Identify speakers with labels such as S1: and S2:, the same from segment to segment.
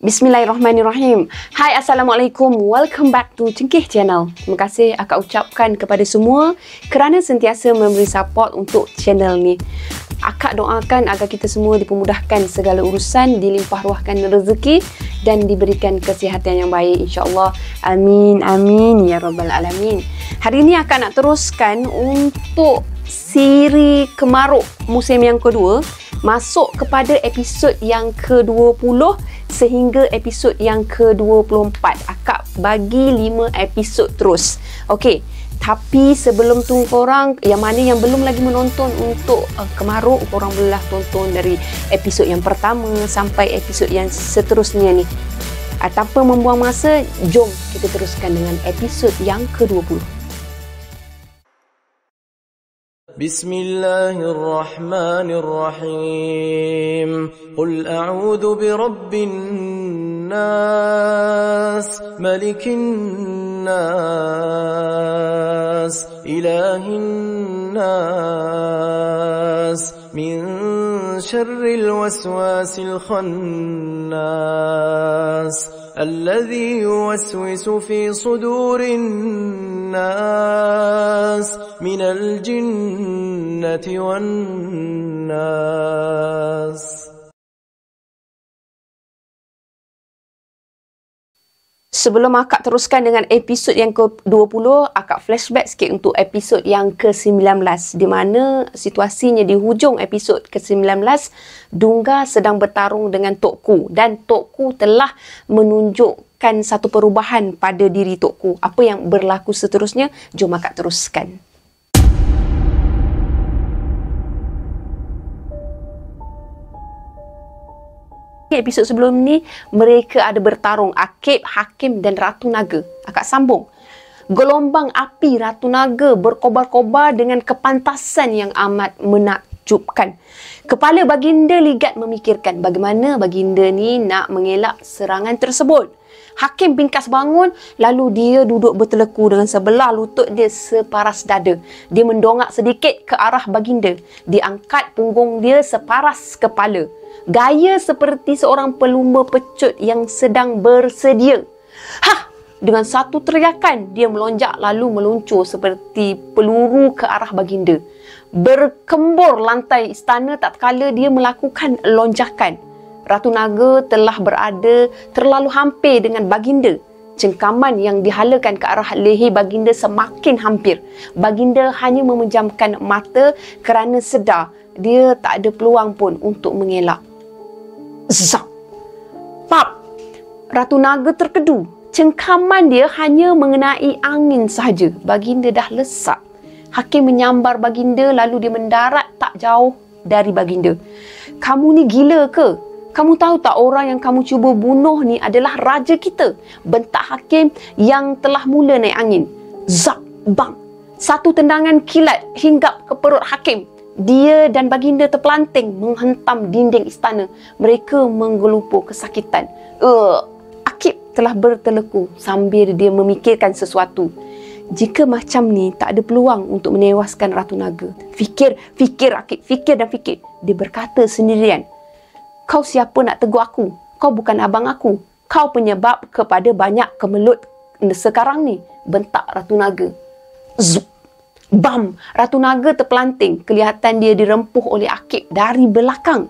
S1: Bismillahirrahmanirrahim. Hai, Assalamualaikum. Welcome back to Cengkih Channel. Terima kasih akak ucapkan kepada semua kerana sentiasa memberi support untuk channel ni. Akak doakan agar kita semua dipermudahkan segala urusan, dilimpah ruahkan rezeki dan diberikan kesihatan yang baik, insya-Allah. Amin amin ya rabbal alamin. Hari ini akak nak teruskan untuk siri Kemaruk musim yang kedua, masuk kepada episod yang ke-20 sehingga episod yang ke-24. Akak bagi 5 episod terus. Okey, tapi sebelum tu korang yang mana yang belum lagi menonton untuk Kemaruk, korang bolehlah tonton dari episod yang pertama sampai episod yang seterusnya ni. Tanpa membuang masa, jom kita teruskan dengan episod yang ke-20.
S2: Bismillahirrahmanirrahim. Qul a'udzu birabbin nas, malikin nas, ilahin nas, min syarril waswasil khannas, alladhi yuwaswisu fi sudurin nas, minal jinnati wan nas.
S1: Sebelum akak teruskan dengan episod yang ke-20, akak flashback sikit untuk episod yang ke-19, di mana situasinya di hujung episod ke-19, Dungga sedang bertarung dengan Tok Ku dan Tok Ku telah menunjukkan satu perubahan pada diri Tok Ku. Apa yang berlaku seterusnya? Jom akak teruskan. Episod sebelum ni mereka ada bertarung, Akib, Hakim dan Ratu Naga. Akak sambung. Gelombang api Ratu Naga berkobar-kobar dengan kepantasan yang amat menakjubkan. Kepala baginda ligat memikirkan bagaimana baginda ni nak mengelak serangan tersebut. Hakim bingkas bangun, lalu dia duduk berteleku dengan sebelah lutut dia separas dada. Dia mendongak sedikit ke arah baginda. Dia angkat punggung dia separas kepala. Gaya seperti seorang pelumba pecut yang sedang bersedia. Hah! Dengan satu teriakan, dia melonjak lalu meluncur seperti peluru ke arah baginda. Berkembur lantai istana tak kala dia melakukan lonjakan. Ratu Naga telah berada terlalu hampir dengan baginda. Cengkaman yang dihalakan ke arah leher baginda semakin hampir. Baginda hanya memejamkan mata kerana sedar dia tak ada peluang pun untuk mengelak. Zap! Pap! Ratu Naga terkedu. Cengkaman dia hanya mengenai angin sahaja. Baginda dah lesak. Hakim menyambar baginda lalu dia mendarat tak jauh dari baginda. Kamu ni gila ke? Kamu tahu tak orang yang kamu cuba bunuh ni adalah raja kita? Bentak Hakim yang telah mula naik angin. Zap! Bang! Satu tendangan kilat hinggap ke perut Hakim. Dia dan baginda terpelanting menghentam dinding istana. Mereka menggelupur kesakitan. Akib telah berteleku sambil dia memikirkan sesuatu. Jika macam ni tak ada peluang untuk menewaskan Ratu Naga. Fikir Akib, fikir dan fikir. Dia berkata sendirian. Kau siapa nak tegur aku? Kau bukan abang aku. Kau penyebab kepada banyak kemelut sekarang ni. Bentak Ratu Naga. Zup! Bam! Ratu Naga terpelanting. Kelihatan dia dirempuh oleh Akib dari belakang.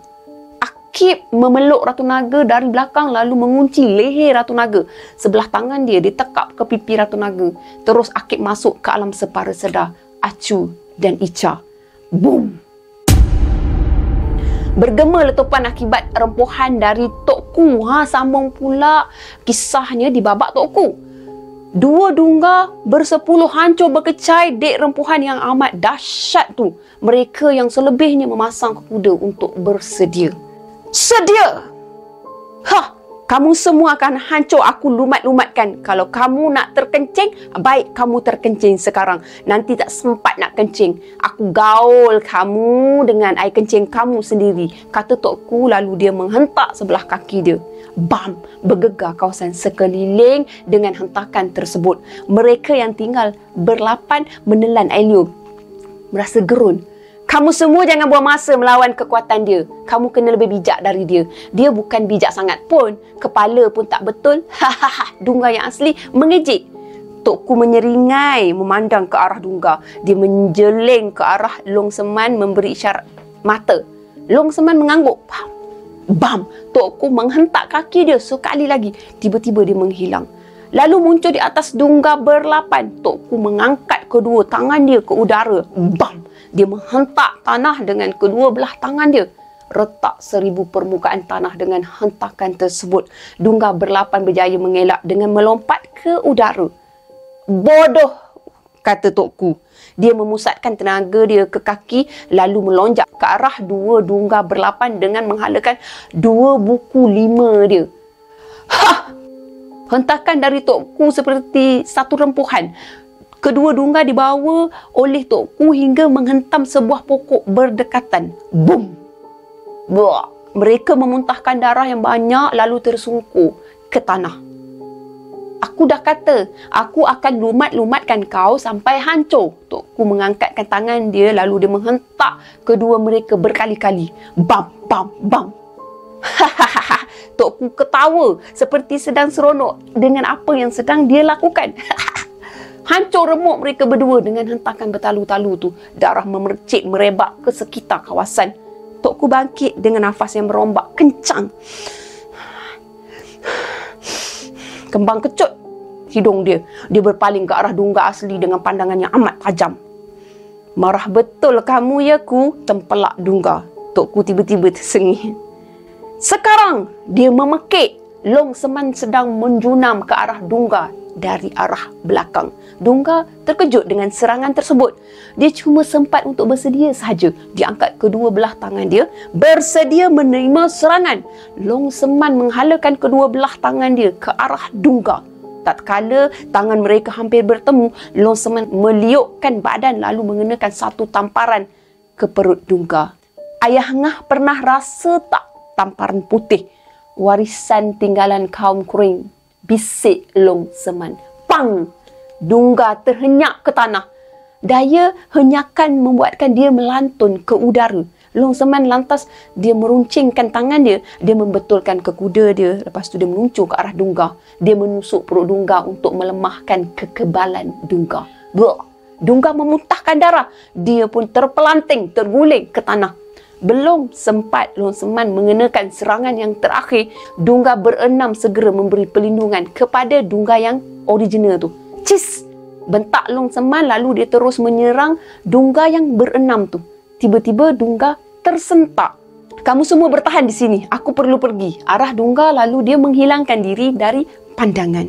S1: Akib memeluk Ratu Naga dari belakang lalu mengunci leher Ratu Naga. Sebelah tangan dia ditekap ke pipi Ratu Naga. Terus Akib masuk ke alam separa sedar. Acu dan Ica. Boom! Bergema letupan akibat rempuhan dari Tok Ku. Sambung pula kisahnya di babak Tok Ku. Dua Dungga bersepuluh hancur berkecai dek rempuhan yang amat dahsyat tu. Mereka yang selebihnya memasang kuda untuk bersedia. Sedia! Hah! Kamu semua akan hancur aku lumat-lumatkan. Kalau kamu nak terkencing, baik kamu terkencing sekarang. Nanti tak sempat nak kencing. Aku gaul kamu dengan air kencing kamu sendiri. Kata Tok Ku lalu dia menghentak sebelah kaki dia. Bam! Bergegar kawasan sekeliling dengan hentakan tersebut. Mereka yang tinggal berlapan menelan air liur. Merasa gerun. Kamu semua jangan buang masa melawan kekuatan dia. Kamu kena lebih bijak dari dia. Dia bukan bijak sangat pun. Kepala pun tak betul. Hahaha. Dungga yang asli mengejek. Tok Ku menyeringai memandang ke arah Dungga. Dia menjeling ke arah Long Seman memberi isyarat mata. Long Seman mengangguk. Bam! Tok Ku menghentak kaki dia sekali lagi. Tiba-tiba dia menghilang. Lalu muncul di atas Dungga berlapan. Tok Ku mengangkat kedua tangan dia ke udara. Bam! Dia menghentak tanah dengan kedua belah tangan dia. Retak 1000 permukaan tanah dengan hentakan tersebut. Dungga berlapan berjaya mengelak dengan melompat ke udara. Bodoh, kata Tok Ku. Dia memusatkan tenaga dia ke kaki lalu melonjak ke arah dua Dungga berlapan dengan menghalakan 2 buku 5 dia. Hah! Hentakan dari Tok Ku seperti satu rempuhan. Kedua Dungga dibawa oleh Tok Ku hingga menghentam sebuah pokok berdekatan. Boom! Buah! Mereka memuntahkan darah yang banyak lalu tersungkur ke tanah. Aku dah kata, aku akan lumat-lumatkan kau sampai hancur. Tok Ku mengangkatkan tangan dia lalu dia menghentak kedua mereka berkali-kali. Bam! Bam! Bam! Hahaha. Tok Ku ketawa seperti sedang seronok dengan apa yang sedang dia lakukan. Hancur remuk mereka berdua dengan hentakan bertalu-talu tu. Darah memercik merebak ke sekitar kawasan. Tok Ku bangkit dengan nafas yang merombak kencang. Kembang kecut hidung dia. Dia berpaling ke arah Dungga asli dengan pandangan yang amat tajam. Marah betul kamu ya Ku, tempelak Dungga. Tok Ku tiba-tiba tersengih. Sekarang dia memekik. Long Seman sedang menjunam ke arah Dungga dari arah belakang. Dungga terkejut dengan serangan tersebut. Dia cuma sempat untuk bersedia sahaja. Dia angkat kedua belah tangan dia, bersedia menerima serangan. Long Seman menghalakan kedua belah tangan dia ke arah Dungga. Tatkala tangan mereka hampir bertemu, Long Seman meliukkan badan lalu mengenakan satu tamparan ke perut Dungga. Ayah Ngah pernah rasa tak tamparan putih? Warisan tinggalan kaum Kering, bisik Long Seman. Pang! Dungga terhenyak ke tanah. Daya henyakan membuatkan dia melantun ke udara. Long Seman lantas dia meruncingkan tangan dia. Dia membetulkan ke kuda dia. Lepas tu dia meluncur ke arah Dungga. Dia menusuk perut Dungga untuk melemahkan kekebalan Dungga. Buah! Dungga memuntahkan darah. Dia pun terpelanting, terguling ke tanah. Belum sempat Long Seman mengenakan serangan yang terakhir, Dungga berenam segera memberi perlindungan kepada Dungga yang original tu. Cis! Bentak Long Seman lalu dia terus menyerang Dungga yang berenam tu. Tiba-tiba Dungga tersentak. Kamu semua bertahan di sini, aku perlu pergi. Arah Dungga lalu dia menghilangkan diri dari pandangan.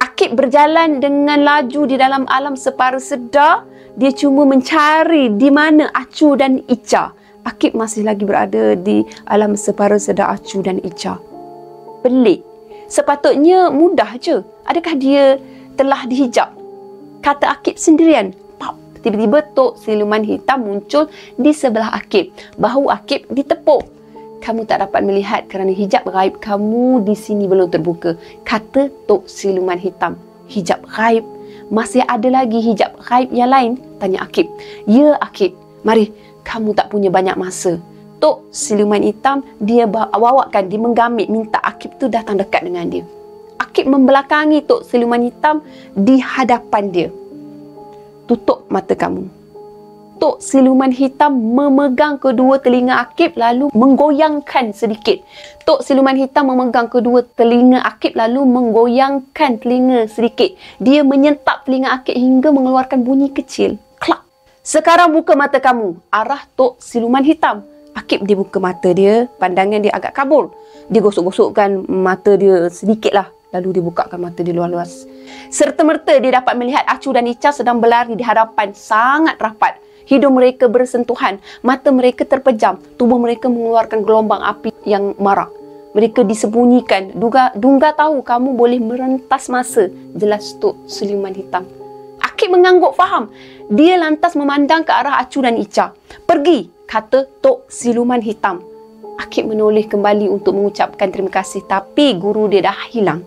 S1: Akib berjalan dengan laju di dalam alam separa sedar. Dia cuma mencari di mana Acu dan Ica. Akib masih lagi berada di alam separa sedar Acu dan Ica. Pelik. Sepatutnya mudah je. Adakah dia telah dihijab? Kata Akib sendirian. Pop. Tiba-tiba Tok Siluman Hitam muncul di sebelah Akib. Bahu Akib ditepuk. Kamu tak dapat melihat kerana hijab gaib kamu di sini belum terbuka. Kata Tok Siluman Hitam. Hijab gaib? Masih ada lagi hijab gaib yang lain? Tanya Akib. Ya Akib. Mari. Kamu tak punya banyak masa. Tok Siluman Hitam dia bawakan, dia menggamit minta Akib tu datang dekat dengan dia. Akib membelakangi Tok Siluman Hitam di hadapan dia. Tutup mata kamu. Tok Siluman Hitam memegang kedua telinga Akib lalu menggoyangkan sedikit. Tok Siluman Hitam memegang kedua telinga Akib lalu menggoyangkan telinga sedikit. Dia menyentap telinga Akib hingga mengeluarkan bunyi kecil. Klak. Sekarang buka mata kamu. Arah Tok Siluman Hitam. Akib dia buka mata dia. Pandangan dia agak kabur. Dia gosok-gosokkan mata dia sedikit lah. Lalu dia bukakan mata dia luas-luas. Serta-merta dia dapat melihat Acu dan Ica sedang berlari di hadapan sangat rapat. Hidung mereka bersentuhan. Mata mereka terpejam. Tubuh mereka mengeluarkan gelombang api yang marak. Mereka disembunyikan. Dungga tahu kamu boleh merentas masa. Jelas Tok Siluman Hitam. Akib mengangguk faham. Dia lantas memandang ke arah Acu dan Ica. Pergi, kata Tok Siluman Hitam. Akib menoleh kembali untuk mengucapkan terima kasih. Tapi guru dia dah hilang.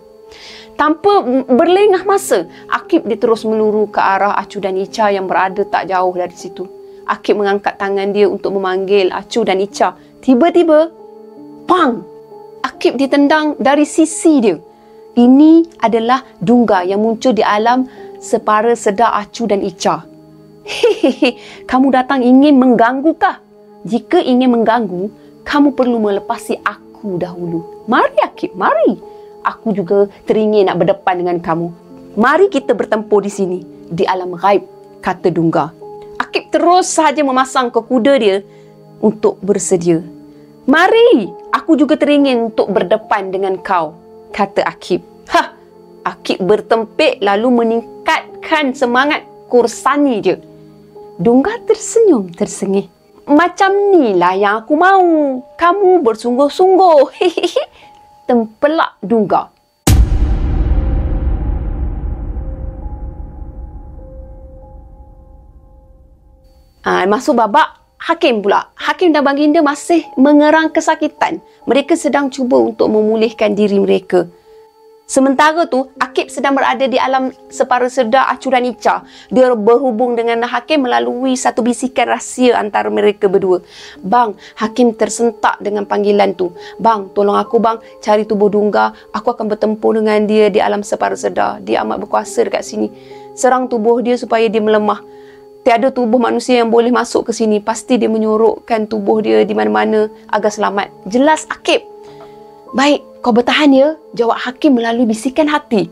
S1: Tanpa berlengah masa, Akib dia terus meluru ke arah Acu dan Ica yang berada tak jauh dari situ. Akib mengangkat tangan dia untuk memanggil Acu dan Ica. Tiba-tiba, pang! Akib ditendang dari sisi dia. Ini adalah Dungga yang muncul di alam separa sedar Acu dan Ica. Hehehe, kamu datang ingin mengganggu kah? Jika ingin mengganggu, kamu perlu melepasi aku dahulu. Mari Akib, mari. Aku juga teringin nak berdepan dengan kamu. Mari kita bertempur di sini, di alam ghaib, kata Dungga. Akib terus sahaja memasang ke kuda dia untuk bersedia. Mari, aku juga teringin untuk berdepan dengan kau, kata Akib. Hah, Akib bertempik lalu meningkatkan semangat kursani dia. Dungga tersenyum tersengih. Macam ni lah yang aku mahu. Kamu bersungguh-sungguh. Hehehe. Tempelak Dungga. Masuk babak Hakim pula. Hakim dan Baginda masih mengerang kesakitan. Mereka sedang cuba untuk memulihkan diri mereka. Sementara tu, Akib sedang berada di alam separa sedar Acu dan Ica. Dia berhubung dengan Hakim melalui satu bisikan rahsia antara mereka berdua. Bang, Hakim tersentak dengan panggilan tu. Bang, tolong aku bang, cari tubuh Dungga. Aku akan bertempur dengan dia di alam separa sedar. Dia amat berkuasa dekat sini. Serang tubuh dia supaya dia melemah. Tiada tubuh manusia yang boleh masuk ke sini. Pasti dia menyorokkan tubuh dia di mana-mana agar selamat. Jelas Akib. Baik, kau bertahan ya, jawab Hakim melalui bisikan hati.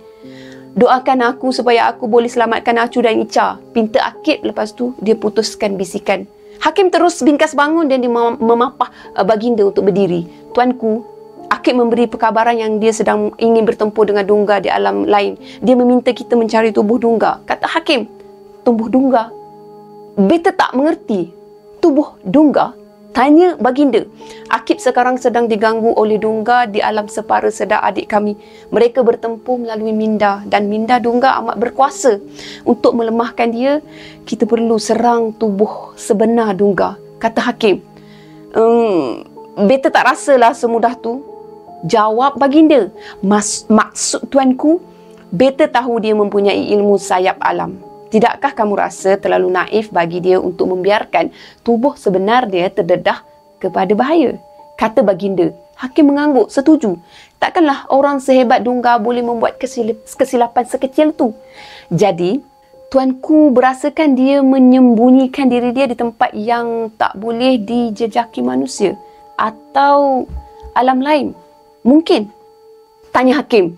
S1: Doakan aku supaya aku boleh selamatkan Acu dan Ica, pinta Akib. Lepas tu, dia putuskan bisikan. Hakim terus bingkas bangun dan dia memapah Baginda untuk berdiri. Tuanku, Akib memberi perkabaran yang dia sedang ingin bertempur dengan Dungga di alam lain. Dia meminta kita mencari tubuh Dungga. Kata Hakim, tubuh Dungga? Beta tak mengerti. Tubuh Dungga? Tanya Baginda. Akib sekarang sedang diganggu oleh Dungga di alam separa sedar adik kami. Mereka bertempur melalui minda dan minda Dungga amat berkuasa. Untuk melemahkan dia, kita perlu serang tubuh sebenar Dungga, kata Hakim. Beta tak rasalah semudah tu, jawab Baginda. Maksud tuanku, beta tahu dia mempunyai ilmu sayap alam. Tidakkah kamu rasa terlalu naif bagi dia untuk membiarkan tubuh sebenar dia terdedah kepada bahaya? Kata Baginda. Hakim mengangguk, setuju. Takkanlah orang sehebat Dungga boleh membuat kesilapan sekecil tu. Jadi, tuanku berasakan dia menyembunyikan diri dia di tempat yang tak boleh dijejaki manusia atau alam lain. Mungkin? Tanya Hakim.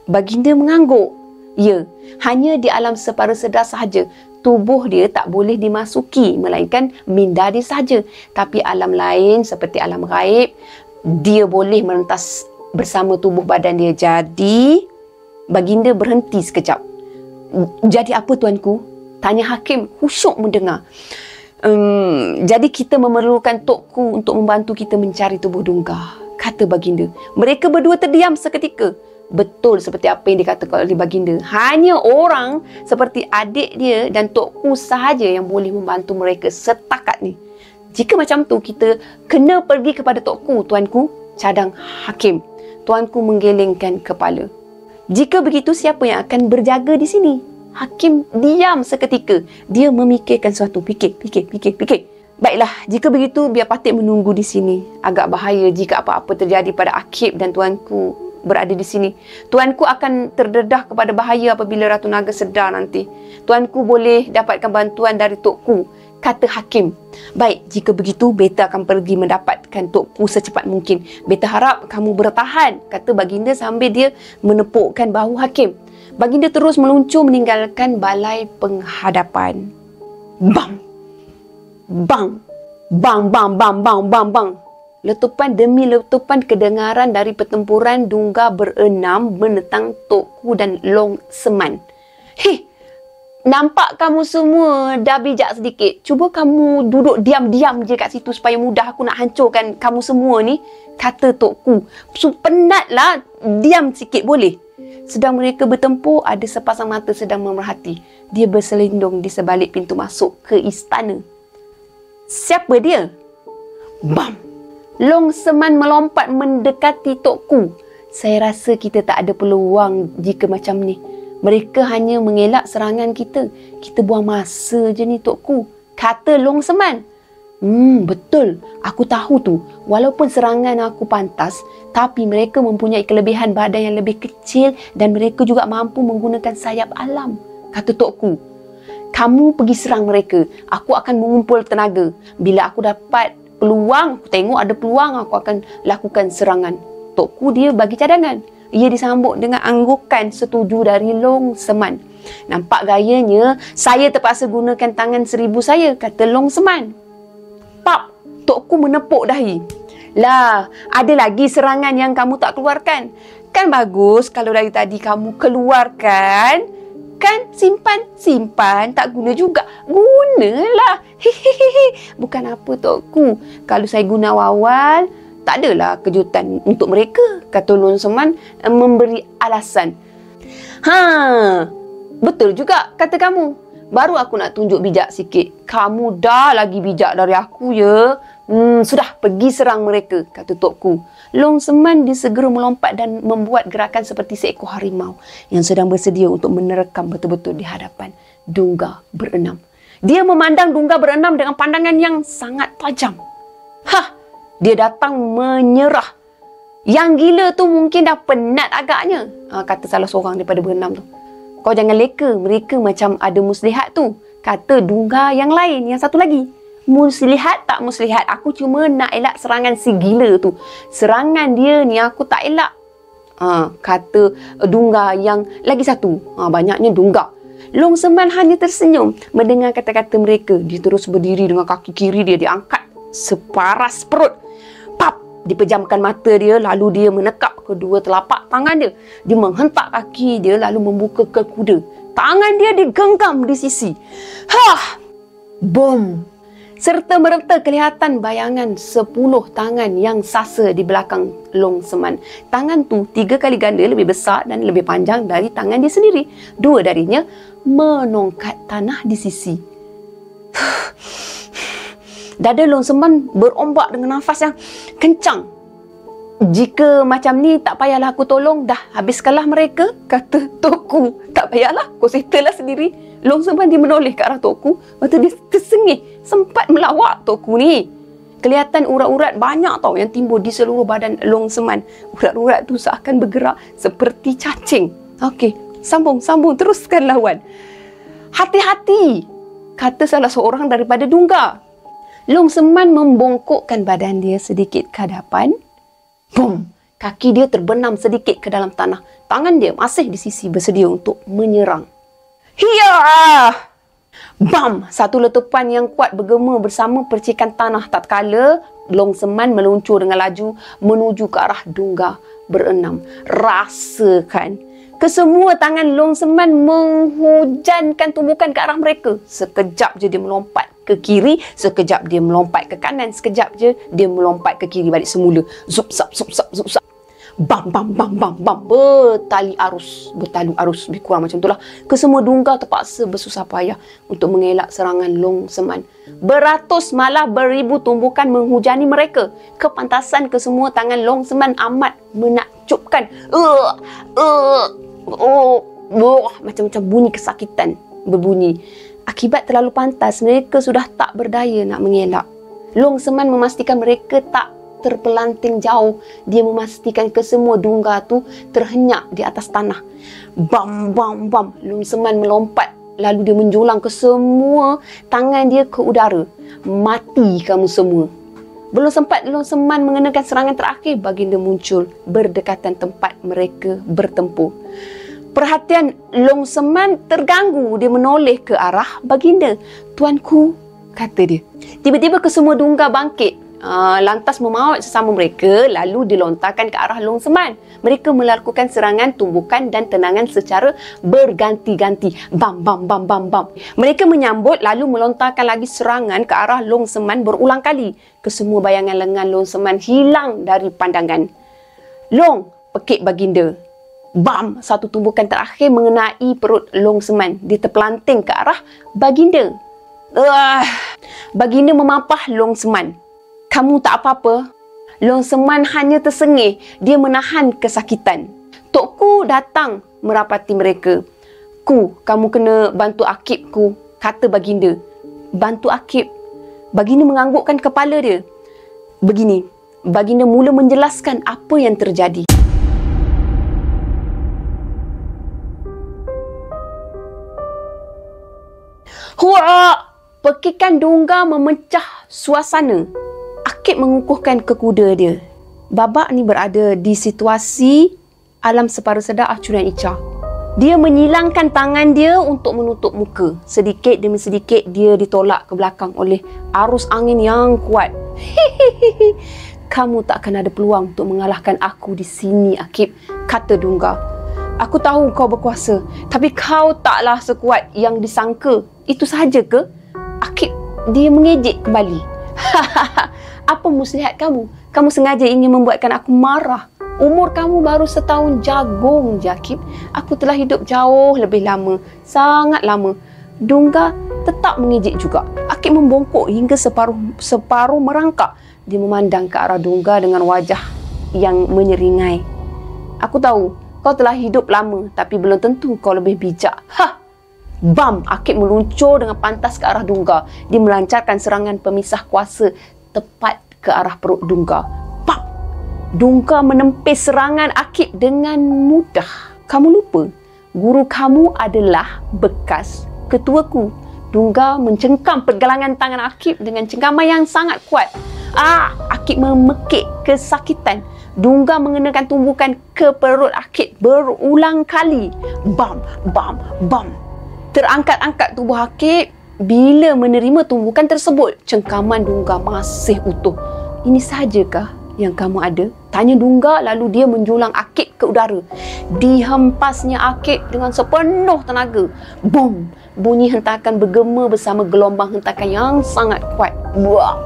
S1: Baginda mengangguk. Ya, hanya di alam separa sedar sahaja. Tubuh dia tak boleh dimasuki, melainkan minda dia sahaja. Tapi alam lain seperti alam ghaib, dia boleh merentas bersama tubuh badan dia. Jadi, Baginda berhenti sekejap. Jadi apa tuanku? Tanya Hakim khusyuk mendengar. Jadi kita memerlukan Tokku untuk membantu kita mencari tubuh Dungga, kata Baginda. Mereka berdua terdiam seketika. Betul seperti apa yang dikatakan oleh Baginda. Hanya orang seperti adik dia dan Tokku sahaja yang boleh membantu mereka setakat ni. Jika macam tu, kita kena pergi kepada Tokku, tuanku, cadang Hakim. Tuanku menggelengkan kepala. Jika begitu, siapa yang akan berjaga di sini? Hakim diam seketika. Dia memikirkan sesuatu. Fikir. Baiklah, jika begitu, biar Patih menunggu di sini. Agak bahaya jika apa-apa terjadi pada Akib dan tuanku berada di sini. Tuanku akan terdedah kepada bahaya apabila Ratu Naga sedar nanti. Tuanku boleh dapatkan bantuan dari Tokku, kata Hakim. Baik, jika begitu, beta akan pergi mendapatkan Tokku secepat mungkin. Beta harap kamu bertahan, kata Baginda sambil dia menepukkan bahu Hakim. Baginda terus meluncur meninggalkan balai penghadapan. Bang! Bang! Bang, bang, bang, bang, bang, bang. Letupan demi letupan kedengaran dari pertempuran Dungga berenam menentang Tokku dan Long Seman. Hei, nampak kamu semua dah bijak sedikit. Cuba kamu duduk diam-diam je kat situ supaya mudah aku nak hancurkan kamu semua ni, kata Tokku. Penatlah, diam sikit boleh. Sedang mereka bertempur, ada sepasang mata sedang memerhati. Dia berselindung di sebalik pintu masuk ke istana. Siapa dia? Bam! Long Seman melompat mendekati Tokku. Saya rasa kita tak ada peluang jika macam ni. Mereka hanya mengelak serangan kita. Kita buang masa je ni, Tokku, kata Long Seman. Betul. Aku tahu tu. Walaupun serangan aku pantas, tapi mereka mempunyai kelebihan badan yang lebih kecil dan mereka juga mampu menggunakan sayap alam, kata Tok Ku. Kamu pergi serang mereka. Aku akan mengumpul tenaga. Bila aku dapat peluang, aku tengok ada peluang, aku akan lakukan serangan. Tok Ku dia bagi cadangan. Ia disambut dengan anggukan setuju dari Long Seman. Nampak gayanya, saya terpaksa gunakan tangan 1000 saya, kata Long Seman. Pap, Tok Ku menepuk dahi. Lah, ada lagi serangan yang kamu tak keluarkan. Kan bagus kalau dari tadi kamu keluarkan. Kan simpan tak guna juga. Gunalah. Hehehe. Bukan apa Tok Ku. Kalau saya guna awal, tak adalah kejutan untuk mereka, kata Long Seman memberi alasan. Betul juga kata kamu. Baru aku nak tunjuk bijak sikit. Kamu dah lagi bijak dari aku ya. Sudah, pergi serang mereka, kata Tok Ku. Long Seman dia segera melompat dan membuat gerakan seperti seekor harimau yang sedang bersedia untuk menerkam betul-betul di hadapan Dungga berenam. Dia memandang Dungga berenam dengan pandangan yang sangat tajam. Dia datang menyerah. Yang gila tu mungkin dah penat agaknya, kata salah seorang daripada berenam tu. Kau jangan leka, mereka macam ada muslihat tu, kata Dungga yang lain, yang satu lagi. Muslihat tak muslihat, aku cuma nak elak serangan si gila tu. Serangan dia ni aku tak elak, kata Dungga yang lagi satu. Banyaknya Dungga. Long Seman hanya tersenyum mendengar kata-kata mereka. Dia terus berdiri dengan kaki kiri dia diangkat separas perut. Pap! Dipejamkan mata dia, lalu dia menekap kedua telapak tangan dia. Dia menghentak kaki dia lalu membuka ke kuda. Tangan dia digenggam di sisi. Bom! Serta merta kelihatan bayangan 10 tangan yang sasa di belakang Long Seman. Tangan tu 3 kali ganda lebih besar dan lebih panjang dari tangan dia sendiri. 2 darinya menongkat tanah di sisi. Dada Long Seman berombak dengan nafas yang kencang. Jika macam ni, tak payahlah aku tolong. Dah habiskanlah mereka, kata Tok Ku. Tak payahlah, kau settle lah sendiri. Long Seman dia menoleh ke arah Tok Ku. Mata dia tersengih. Sempat melawak Tok Ku ni. Kelihatan urat-urat banyak tau yang timbul di seluruh badan Long Seman. Urat-urat tu seakan bergerak seperti cacing. Okey, sambung, teruskan lawan. Hati-hati, kata salah seorang daripada Dungga. Long Seman membongkokkan badan dia sedikit ke hadapan. Bum! Kaki dia terbenam sedikit ke dalam tanah. Tangan dia masih di sisi bersedia untuk menyerang. Hiya! Bam! Satu letupan yang kuat bergema bersama percikan tanah tatkala Long Seman meluncur dengan laju menuju ke arah Dungga berenam. Rasakan. Kesemua tangan Long Seman menghujankan tumbukan ke arah mereka. Sekejap je dia melompat ke kiri, sekejap dia melompat ke kanan, sekejap je dia melompat ke kiri balik semula. Zup sap. Bam. Bertalu arus. Lebih kurang macam itulah. Kesemua Dungga terpaksa bersusah payah untuk mengelak serangan Long Seman. Beratus malah beribu tumbukan menghujani mereka. Kepantasan kesemua tangan Long Seman amat menakjubkan. Macam-macam bunyi kesakitan berbunyi. Akibat terlalu pantas, mereka sudah tak berdaya nak mengelak. Long Seman memastikan mereka tak terpelanting jauh. Dia memastikan kesemua Dungga tu terhenyak di atas tanah. Bam. Long Seman melompat. Lalu dia menjulang ke semua tangan dia ke udara. Mati kamu semua. Belum sempat Long Seman mengenakan serangan terakhir, baginda muncul berdekatan tempat mereka bertempur. Perhatian Long Seman terganggu. Dia menoleh ke arah baginda. Tuanku, kata dia. Tiba-tiba kesemua Dungga bangkit. Lantas memaut sesama mereka, lalu dilontarkan ke arah Long Seman. Mereka melakukan serangan tumbukan dan tenangan secara berganti-ganti. Bam. Mereka menyambut lalu melontarkan lagi serangan ke arah Long Seman berulang kali. Kesemua bayangan lengan Long Seman hilang dari pandangan. Long, pekik baginda. Bam! Satu tumbukan terakhir mengenai perut Long Seman. Dia terpelanting ke arah baginda. Baginda memapah Long Seman. Kamu tak apa-apa? Long Seman hanya tersengih. Dia menahan kesakitan. Tok Ku datang merapati mereka. Ku, kamu kena bantu Akib Ku, kata baginda. bantu Akib. Baginda menganggukkan kepala dia. Begini, baginda mula menjelaskan apa yang terjadi. Hua! Pekikan Dungga memecah suasana. Akib mengukuhkan ke kuda dia. Babak ni berada di situasi alam separuh sedar acuran Ica. Dia menyilangkan tangan dia untuk menutup muka. Sedikit demi sedikit dia ditolak ke belakang oleh arus angin yang kuat. Kamu tak akan ada peluang untuk mengalahkan aku di sini, Akib, kata Dungga. Aku tahu kau berkuasa, tapi kau taklah sekuat yang disangka. Itu sahaja ke? Akib, dia mengejek kembali. Apa muslihat kamu? Kamu sengaja ingin membuatkan aku marah. Umur kamu baru setahun jagung, Akib. Aku telah hidup jauh lebih lama. Sangat lama. Dungga tetap mengejek juga. Akib membongkok hingga separuh merangkak. Dia memandang ke arah Dungga dengan wajah yang menyeringai. Aku tahu, kau telah hidup lama, tapi belum tentu kau lebih bijak. Bam! Akib meluncur dengan pantas ke arah Dungga. Dia melancarkan serangan pemisah kuasa tepat ke arah perut Dungga. Pam! Dungga menempis serangan Akib dengan mudah. Kamu lupa, guru kamu adalah bekas ketuaku. Dungga mencengkam pergelangan tangan Akib dengan cengkaman yang sangat kuat. Akib memekik kesakitan. Dungga mengenakan tumbukan ke perut Akib berulang kali. Bam! Bam! Bam! Terangkat-angkat tubuh Akib bila menerima tumbukan tersebut. Cengkaman Dungga masih utuh. Ini sahajakah yang kamu ada? Tanya Dungga, lalu dia menjulang Akib ke udara. Dihempasnya Akib dengan sepenuh tenaga. Boom! Bunyi hentakan bergema bersama gelombang hentakan yang sangat kuat. Buah!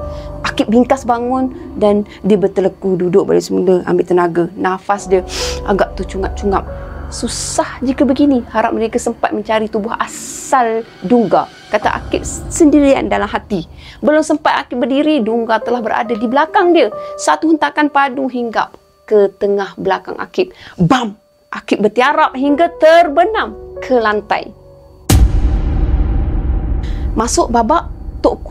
S1: Akib bingkas bangun dan dia berteleku duduk balik semula, ambil tenaga. Nafas dia agak tercungap-cungap. Susah jika begini. Harap mereka sempat mencari tubuh asal Dungga, kata Akib sendirian dalam hati. Belum sempat Akib berdiri, Dungga telah berada di belakang dia. Satu hentakan padu hinggap ke tengah belakang Akib. Bam! Akib bertiarap hingga terbenam ke lantai. Masuk babak Tok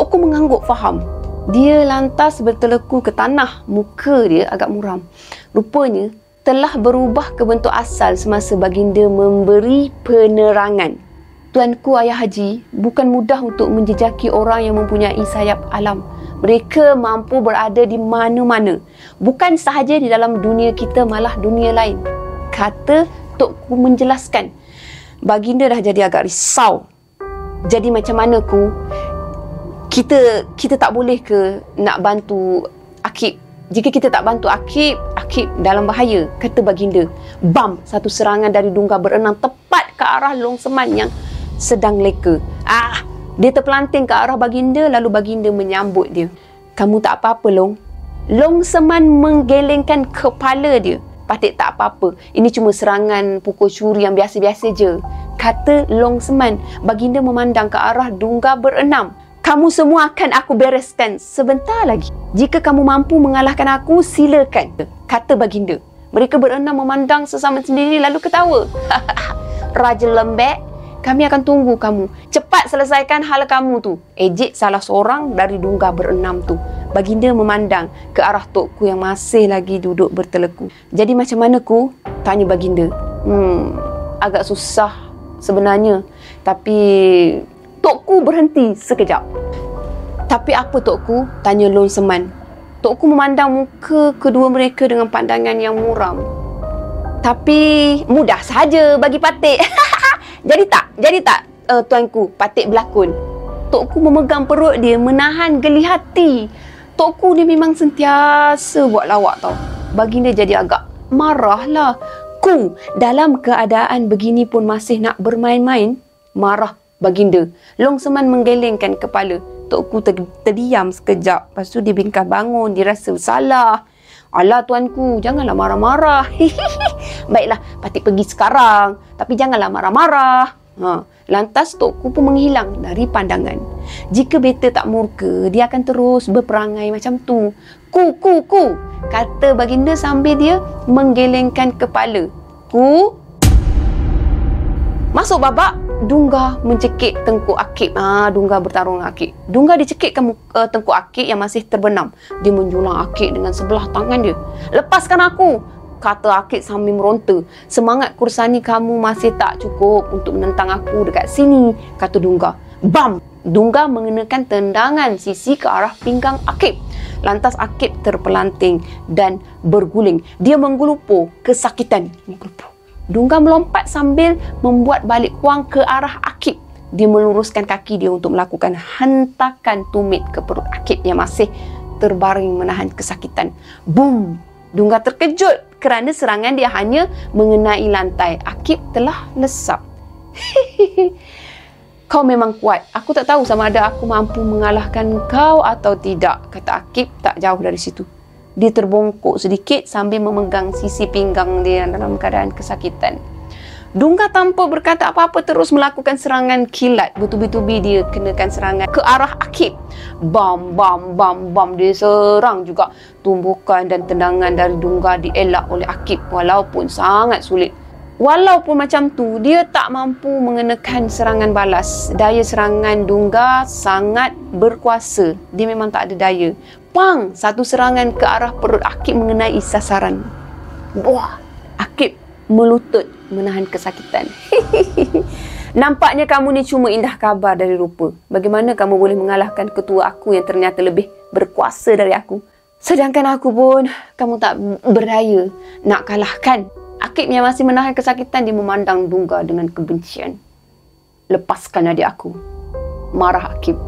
S1: Ku mengangguk faham. Dia lantas berteleku ke tanah. Muka dia agak muram. Rupanya telah berubah ke bentuk asal semasa baginda memberi penerangan. Tuanku Ayah Haji, bukan mudah untuk menjejaki orang yang mempunyai sayap alam. Mereka mampu berada di mana-mana. Bukan sahaja di dalam dunia kita, malah dunia lain, kata Tok Ku menjelaskan. Baginda dah jadi agak risau. Jadi macam mana, Ku? Kita tak boleh ke nak bantu Akib? Jika kita tak bantu Akib dalam bahaya, kata baginda. Bam! Satu serangan dari Dungga berenang tepat ke arah Long Seman yang sedang leka. Dia terpelanting ke arah baginda, lalu baginda menyambut dia. Kamu tak apa-apa, Long? Long Seman menggelengkan kepala dia. Patik tak apa-apa. Ini cuma serangan pukul curi yang biasa-biasa je, kata Long Seman. Baginda memandang ke arah Dungga berenam. Kamu semua akan aku bereskan sebentar lagi. Jika kamu mampu mengalahkan aku, silakan, kata baginda. Mereka berenam memandang sesama sendiri lalu ketawa. Raja lembek, kami akan tunggu kamu. Cepat selesaikan hal kamu tu, ejek salah seorang dari Dungga berenam tu. Baginda memandang ke arah Tok Ku yang masih lagi duduk berteleku. Jadi macam mana, Ku? Tanya baginda. Agak susah sebenarnya, tapi Tok Ku berhenti sekejap. Tapi apa, Tok Ku? Tanya Long Seman. Tok Ku memandang muka kedua mereka dengan pandangan yang muram. Tapi mudah saja bagi Patik. Jadi tak, Tuanku, Patik berlakon. Tok Ku memegang perut dia, menahan geli hati. Tok Ku ni memang sentiasa buat lawak tau. Baginda jadi agak marah lah. Ku, dalam keadaan begini pun masih nak bermain-main? Marah baginda. Long Seman menggelengkan kepala. Tok Ku terdiam sekejap. Lepas tu dia bingkas bangun. Dia rasa salah. Alah tuanku, janganlah marah-marah. Baiklah, Patik pergi sekarang. Tapi janganlah marah-marah. Lantas Tok Ku pun menghilang dari pandangan. Jika beta tak murka, dia akan terus berperangai macam tu. Ku, kata baginda sambil dia menggelengkan kepala. Ku. Masuk babak Dungga mencekik tengkuk Akib. Dungga bertarung dengan Akib. Dungga dicekikkan tengkuk Akib yang masih terbenam. Dia menjulang Akib dengan sebelah tangan dia. "Lepaskan aku!" kata Akib sambil meronta. "Semangat kursani kamu masih tak cukup untuk menentang aku dekat sini," kata Dungga. Bam! Dungga mengenakan tendangan sisi ke arah pinggang Akib. Lantas Akib terpelanting dan berguling. Dia menggelupur kesakitan. Dungga melompat sambil membuat balik kuang ke arah Akib. Dia meluruskan kaki dia untuk melakukan hentakan tumit ke perut Akib yang masih terbaring menahan kesakitan. Boom! Dungga terkejut kerana serangan dia hanya mengenai lantai. Akib telah lesap. "Kau memang kuat. Aku tak tahu sama ada aku mampu mengalahkan kau atau tidak," kata Akib tak jauh dari situ. Dia terbongkok sedikit sambil memegang sisi pinggang dia dalam keadaan kesakitan. Dungga tanpa berkata apa-apa terus melakukan serangan kilat. Bertubi-tubi dia kenakan serangan ke arah Akib. Bam, bam, bam, bam. Dia serang juga. Tumbukan dan tendangan dari Dungga dielak oleh Akib walaupun sangat sulit. Walaupun macam tu, dia tak mampu mengenakan serangan balas. Daya serangan Dungga sangat berkuasa. Dia memang tak ada daya. Pang! Satu serangan ke arah perut Akib mengenai sasaran. Wah! Akib melutut menahan kesakitan. "Nampaknya kamu ni cuma indah kabar dari rupa. Bagaimana kamu boleh mengalahkan ketua aku yang ternyata lebih berkuasa dari aku? Sedangkan aku pun kamu tak berdaya nak kalahkan." Akib yang masih menahan kesakitan, dia memandang Dungga dengan kebencian. "Lepaskan adik aku," marah Akib.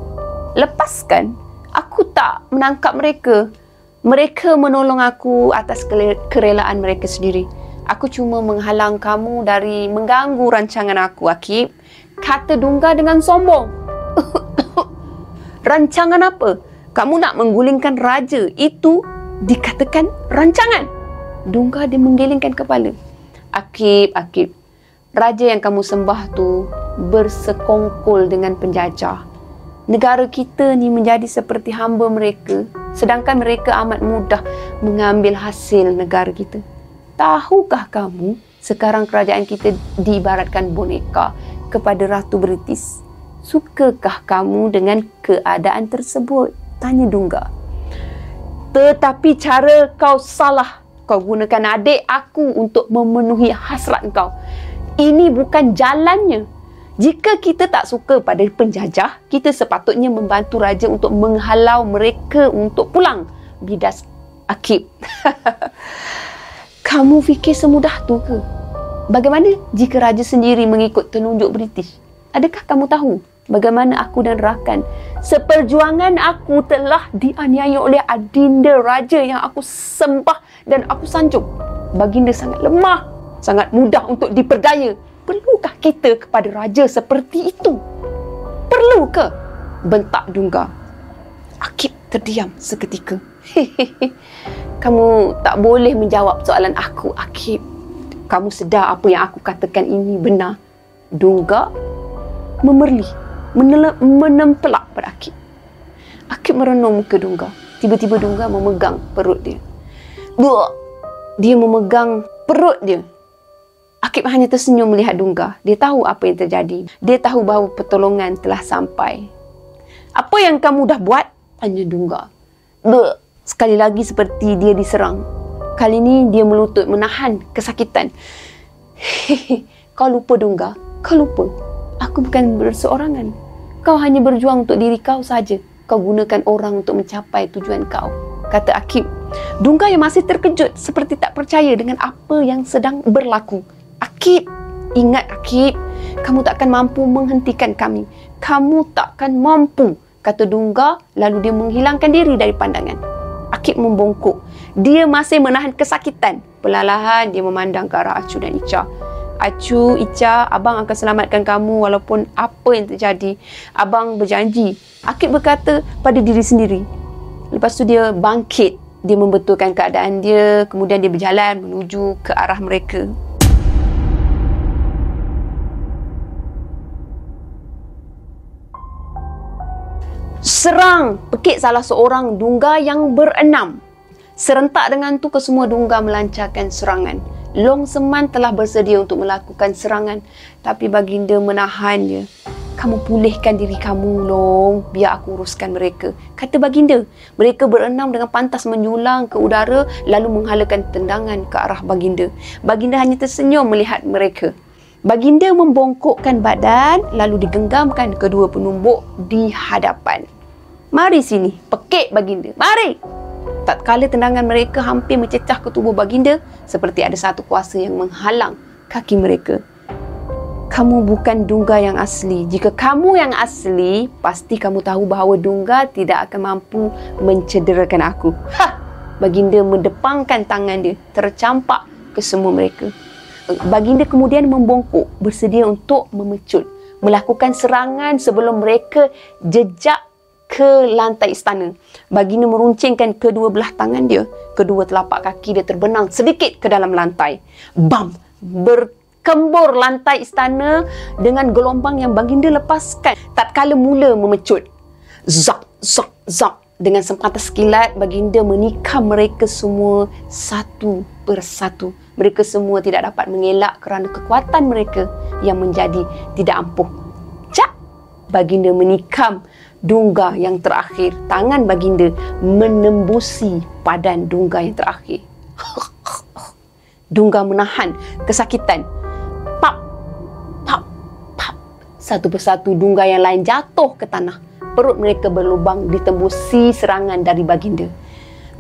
S1: "Lepaskan? Aku tak menangkap mereka. Mereka menolong aku atas kerelaan mereka sendiri. Aku cuma menghalang kamu dari mengganggu rancangan aku, Akib," kata Dungga dengan sombong. "Rancangan apa? Kamu nak menggulingkan raja. Itu dikatakan rancangan?" Dungga dia menggelengkan kepala. Akib, raja yang kamu sembah tu bersekongkol dengan penjajah. Negara kita ni menjadi seperti hamba mereka, sedangkan mereka amat mudah mengambil hasil negara kita. Tahukah kamu, sekarang kerajaan kita diibaratkan boneka kepada Ratu British. Sukakah kamu dengan keadaan tersebut? Tanya Dungga. "Tetapi cara kau salah. Kau gunakan adik aku untuk memenuhi hasrat kau. Ini bukan jalannya. Jika kita tak suka pada penjajah, kita sepatutnya membantu raja untuk menghalau mereka untuk pulang," bidas Akib. "Kamu fikir semudah tu ke? Bagaimana jika raja sendiri mengikut telunjuk British? Adakah kamu tahu bagaimana aku dan rakan seperjuangan aku telah dianiaya oleh adinda raja yang aku sembah dan aku sanjung? Baginda sangat lemah, sangat mudah untuk diperdaya. Perlukah kita kepada raja seperti itu? Perlu ke?" bentak Dungga. Akib terdiam seketika. "Kamu tak boleh menjawab soalan aku, Akib. Kamu sedar apa yang aku katakan ini benar?" Dungga memerli, menempelak pada Akib. Akib merenung muka Dungga. Tiba-tiba Dungga memegang perut dia. Dia memegang perut dia. Akib hanya tersenyum melihat Dungga. Dia tahu apa yang terjadi. Dia tahu bahawa pertolongan telah sampai. "Apa yang kamu dah buat?" tanya Dungga. Sekali lagi seperti dia diserang. Kali ini dia melutut menahan kesakitan. "Kau lupa Dungga. Kau lupa. Aku bukan berseorangan. Kau hanya berjuang untuk diri kau saja. Kau gunakan orang untuk mencapai tujuan kau," kata Akib. Dungga yang masih terkejut seperti tak percaya dengan apa yang sedang berlaku. "Akib, ingat Akib, kamu takkan mampu menghentikan kami. Kamu takkan mampu," kata Dungga, lalu dia menghilangkan diri dari pandangan. Akib membongkok. Dia masih menahan kesakitan. Perlahan-lahan dia memandang ke arah Acu dan Ica. "Acu, Ica, abang akan selamatkan kamu walaupun apa yang terjadi. Abang berjanji," Akib berkata pada diri sendiri. Lepas tu dia bangkit. Dia membetulkan keadaan dia. Kemudian dia berjalan menuju ke arah mereka. Serang! Pekik salah seorang Dungga yang berenam. Serentak dengan tu kesemua Dungga melancarkan serangan. Long Seman telah bersedia untuk melakukan serangan, tapi baginda menahannya. Kamu pulihkan diri kamu, Long. Biar aku uruskan mereka, kata baginda. Mereka berenam dengan pantas menyulang ke udara lalu menghalakan tendangan ke arah baginda. Baginda hanya tersenyum melihat mereka. Baginda membongkokkan badan lalu digenggamkan kedua penumbuk di hadapan. Mari sini, pekik baginda. Mari. Tatkala tendangan mereka hampir mencecah ke tubuh baginda, seperti ada satu kuasa yang menghalang kaki mereka. Kamu bukan Dungga yang asli. Jika kamu yang asli, pasti kamu tahu bahawa Dungga tidak akan mampu mencederakan aku. Baginda mendepangkan tangan dia, tercampak ke semua mereka. Baginda kemudian membongkok, bersedia untuk memecut, melakukan serangan sebelum mereka jejak ke lantai istana. Baginda meruncingkan kedua belah tangan dia. Kedua telapak kaki dia terbenang sedikit ke dalam lantai. Bam! Berkembur lantai istana dengan gelombang yang baginda lepaskan tatkala mula memecut. Zak, zak, zak. Dengan semata sekilat, baginda menikam mereka semua satu persatu. Mereka semua tidak dapat mengelak kerana kekuatan mereka yang menjadi tidak ampuh. Cak! Baginda menikam Dungga yang terakhir. Tangan baginda menembusi badan Dungga yang terakhir. Dungga menahan kesakitan. Pap! Pap! Pap! Satu persatu Dungga yang lain jatuh ke tanah. Perut mereka berlubang ditembusi serangan dari baginda.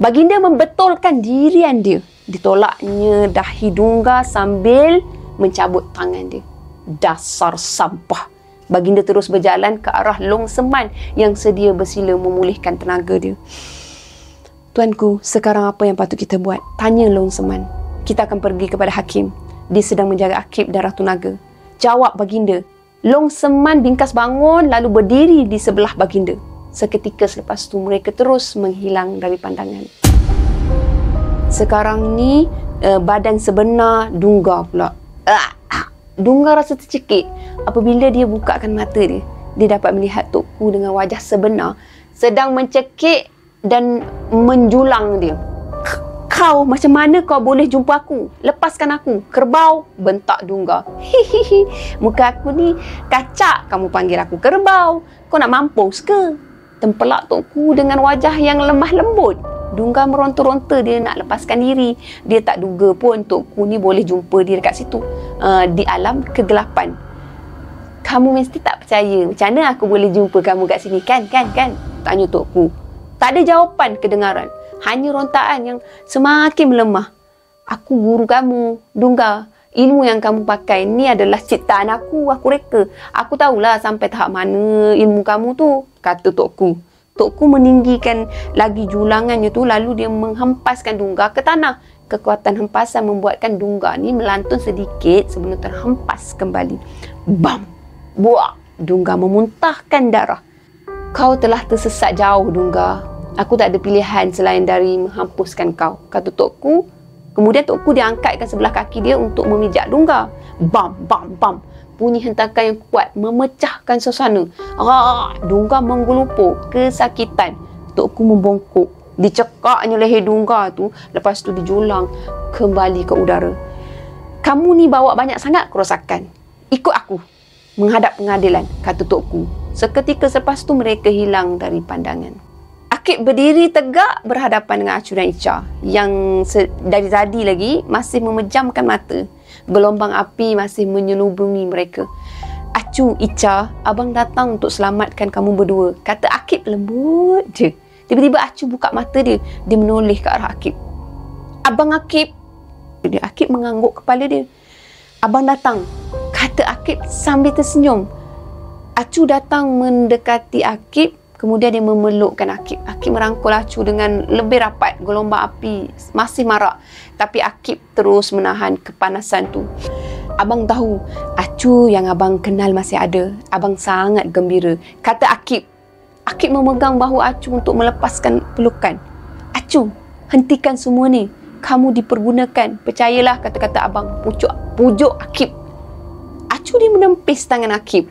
S1: Baginda membetulkan dirian dia. Ditolaknya dahi Dungga sambil mencabut tangan dia. Dasar sampah. Baginda terus berjalan ke arah Long Seman yang sedia bersila memulihkan tenaga dia. Tuanku, sekarang apa yang patut kita buat? Tanya Long Seman. Kita akan pergi kepada Hakim. Dia sedang menjaga Akib dan Ratu Naga. Jawab baginda. Long Seman bingkas bangun lalu berdiri di sebelah baginda. Seketika selepas itu mereka terus menghilang dari pandangan. Sekarang ni badan sebenar Dungga pula. Dungga rasa tercekik. Apabila dia bukakan mata dia, dia dapat melihat Tok Ku dengan wajah sebenar sedang mencekik dan menjulang dia. Kau, macam mana kau boleh jumpa aku? Lepaskan aku. Kerbau, bentak Dungga. Hihihi, muka aku ni kacak, kamu panggil aku kerbau. Kau nak mampus ke? Tempelak Tok Ku dengan wajah yang lemah lembut. Dungga meronta-ronta, dia nak lepaskan diri. Dia tak duga pun Tok Ku ni boleh jumpa dia dekat situ. Di alam kegelapan. Kamu mesti tak percaya. Macam mana aku boleh jumpa kamu kat sini? Kan? Tanya Tok Ku. Tak ada jawapan kedengaran. Hanya rontaan yang semakin melemah. Aku guru kamu, Dungga. Ilmu yang kamu pakai ni adalah ciptaan aku reka. Aku tahulah sampai tahap mana ilmu kamu tu, kata Tok Ku. Tok Ku meninggikan lagi julangannya tu lalu dia menghempaskan Dungga ke tanah. Kekuatan hempasan membuatkan Dungga ni melantun sedikit sebelum terhempas kembali. Bam! Buak! Dungga memuntahkan darah. Kau telah tersesat jauh, Dungga. Aku tak ada pilihan selain dari menghapuskan kau, kata Tok Ku. Kemudian Tok Ku diangkatkan sebelah kaki dia untuk memijak Dungga. Bam, bam, bam. Bunyi hentakan yang kuat memecahkan suasana. Dungga menggelupur kesakitan. Tok Ku membongkok. Dicekaknya leher Dungga tu, lepas tu dijulang kembali ke udara. Kamu ni bawa banyak sangat kerosakan. Ikut aku menghadap pengadilan, kata Tok Ku. Seketika selepas tu mereka hilang dari pandangan. Akib berdiri tegak berhadapan dengan Acu dan Ica yang dari tadi lagi masih memejamkan mata. Gelombang api masih menyelubungi mereka. Acu, Ica, abang datang untuk selamatkan kamu berdua, kata Akib lembut je. Tiba-tiba Acu buka mata dia. Dia menoleh ke arah Akib. Abang Akib. Akib mengangguk kepala dia. Abang datang, kata Akib sambil tersenyum. Acu datang mendekati Akib. Kemudian dia memelukkan Akib. Akib merangkul Acu dengan lebih rapat. Gelombang api masih marak. Tapi Akib terus menahan kepanasan tu. Abang tahu, Acu yang abang kenal masih ada. Abang sangat gembira, kata Akib. Akib memegang bahu Acu untuk melepaskan pelukan. Acu, hentikan semua ni. Kamu dipergunakan. Percayalah kata-kata abang. Pujuk Akib. Acu dia menempis tangan Akib.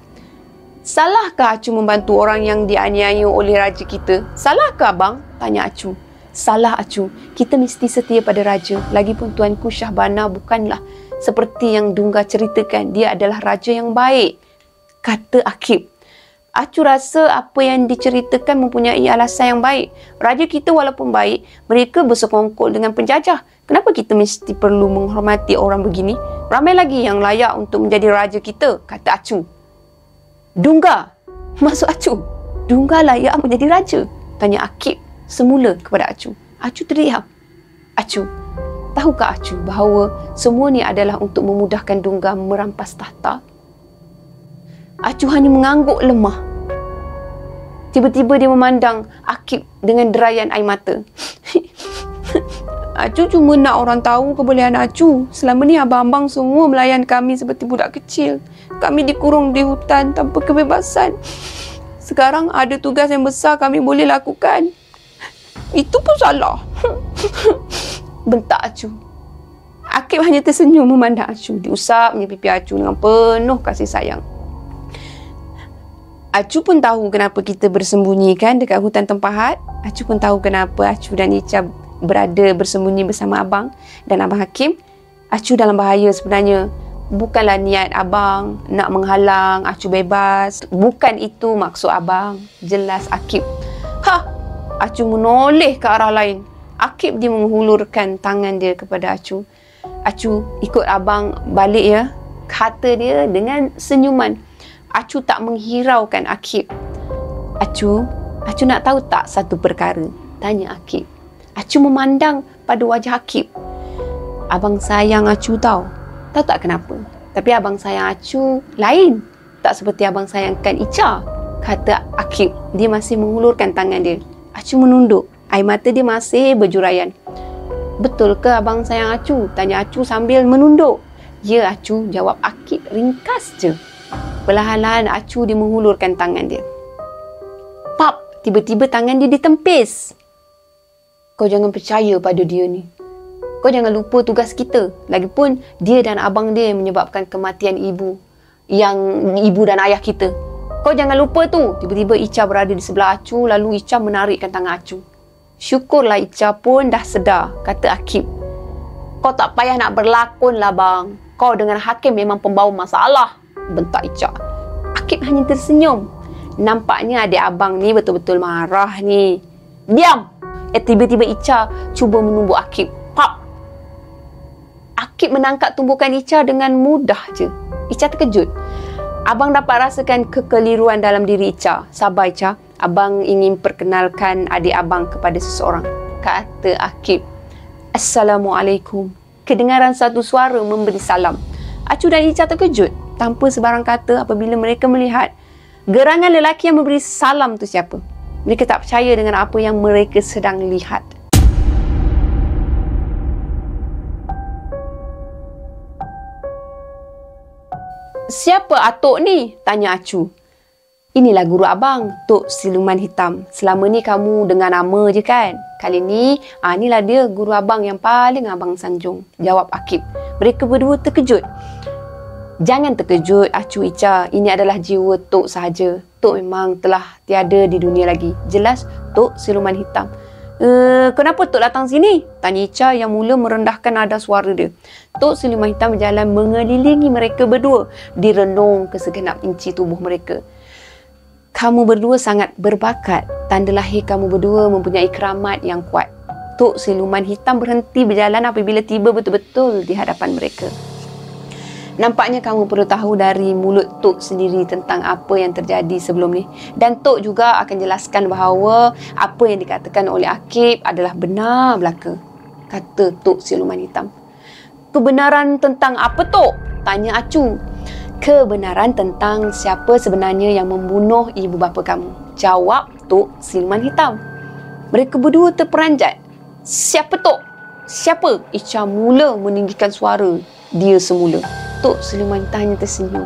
S1: Salahkah Acu membantu orang yang dianiaya oleh raja kita? Salahkah abang? Tanya Acu. Salah Acu. Kita mesti setia pada raja. Lagipun Tuanku Syahbana bukanlah seperti yang Dungga ceritakan. Dia adalah raja yang baik, kata Akib. Acu rasa apa yang diceritakan mempunyai alasan yang baik. Raja kita walaupun baik, mereka bersekongkol dengan penjajah. Kenapa kita mesti perlu menghormati orang begini? Ramai lagi yang layak untuk menjadi raja kita, kata Acu. Dungga, maksud Acu, Dungga layak menjadi raja? Tanya Akib semula kepada Acu. Acu terdiam. Acu, tahukah Acu bahawa semua ni adalah untuk memudahkan Dungga merampas tahta? Acu hanya mengangguk lemah. Tiba-tiba dia memandang Akib dengan derayan air mata. Acu cuma nak orang tahu kebolehan Acu. Selama ni abang-abang semua melayan kami seperti budak kecil. Kami dikurung di hutan tanpa kebebasan. Sekarang ada tugas yang besar kami boleh lakukan. Itu pun salah. Bentak Acu. Akib hanya tersenyum memandang Acu. Diusapnya pipi Acu dengan penuh kasih sayang. Acu pun tahu kenapa kita bersembunyi kan dekat hutan tempahat. Acu pun tahu kenapa Acu dan Ica berada bersembunyi bersama abang dan Abang Hakim. Acu dalam bahaya sebenarnya. Bukanlah niat abang nak menghalang Acu bebas. Bukan itu maksud abang. Jelas Akib. Acu menoleh ke arah lain. Akib dia menghulurkan tangan dia kepada Acu. Acu, ikut abang balik ya, kata dia dengan senyuman. Acu tak menghiraukan Akib. Acu nak tahu tak satu perkara? Tanya Akib. Acu memandang pada wajah Akib. Abang sayang Acu tahu. Tahu tak kenapa? Tapi abang sayang Acu lain. Tak seperti abang sayangkan Ica, kata Akib. Dia masih mengulurkan tangan dia. Acu menunduk. Air mata dia masih berjuraian. Betul ke abang sayang Acu? Tanya Acu sambil menunduk. Ya Acu, jawab Akib ringkas je. Perlahan-lahan Acu dia menghulurkan tangan dia. Pap, tiba-tiba tangan dia ditempis. Kau jangan percaya pada dia ni. Kau jangan lupa tugas kita. Lagipun dia dan abang dia yang menyebabkan kematian ibu dan ayah kita. Kau jangan lupa tu. Tiba-tiba Ica berada di sebelah Acu, lalu Ica menarikkan tangan Acu. Syukurlah Ica pun dah sedar, kata Akib. Kau tak payah nak berlakon lah bang. Kau dengan Hakim memang pembawa masalah, bentak Ica. Akib hanya tersenyum. Nampaknya adik abang ni betul-betul marah ni. Diam! Tiba-tiba Ica cuba menumbuk Akib. Pap! Akib menangkap tumbukan Ica dengan mudah je. Ica terkejut. Abang dapat rasakan kekeliruan dalam diri Ica. Sabar Ica, abang ingin perkenalkan adik abang kepada seseorang, kata Akib. Assalamualaikum. Kedengaran satu suara memberi salam. Acu dan Ica terkejut tanpa sebarang kata apabila mereka melihat gerangan lelaki yang memberi salam tu siapa. Mereka tak percaya dengan apa yang mereka sedang lihat. Siapa Atok ni? Tanya Acu. Inilah guru abang, Tok Siluman Hitam. Selama ni kamu dengar nama je kan? Kali ni, inilah dia guru abang yang paling abang sanjung, jawab Akib. Mereka berdua terkejut. Jangan terkejut Acu Ica, ini adalah jiwa Tok sahaja. Tok memang telah tiada di dunia lagi. Jelas Tok Siluman Hitam. Kenapa Tok datang sini? Tanya Ica yang mula merendahkan nada suara dia. Tok Siluman Hitam berjalan mengelilingi mereka berdua, direnung ke segenap inci tubuh mereka. Kamu berdua sangat berbakat. Tanda lahir kamu berdua mempunyai keramat yang kuat. Tok Siluman Hitam berhenti berjalan apabila tiba betul-betul di hadapan mereka. Nampaknya kamu perlu tahu dari mulut Tok sendiri tentang apa yang terjadi sebelum ni. Dan Tok juga akan jelaskan bahawa apa yang dikatakan oleh Akib adalah benar belaka, kata Tok Siluman Hitam. Kebenaran tentang apa Tok? Tanya Acu. Kebenaran tentang siapa sebenarnya yang membunuh ibu bapa kamu, jawab Tok Siluman Hitam. Mereka berdua terperanjat. Siapa Tok? Siapa? Ica mula meninggikan suara dia semula. Tok Siluman Hitam hanya tersenyum.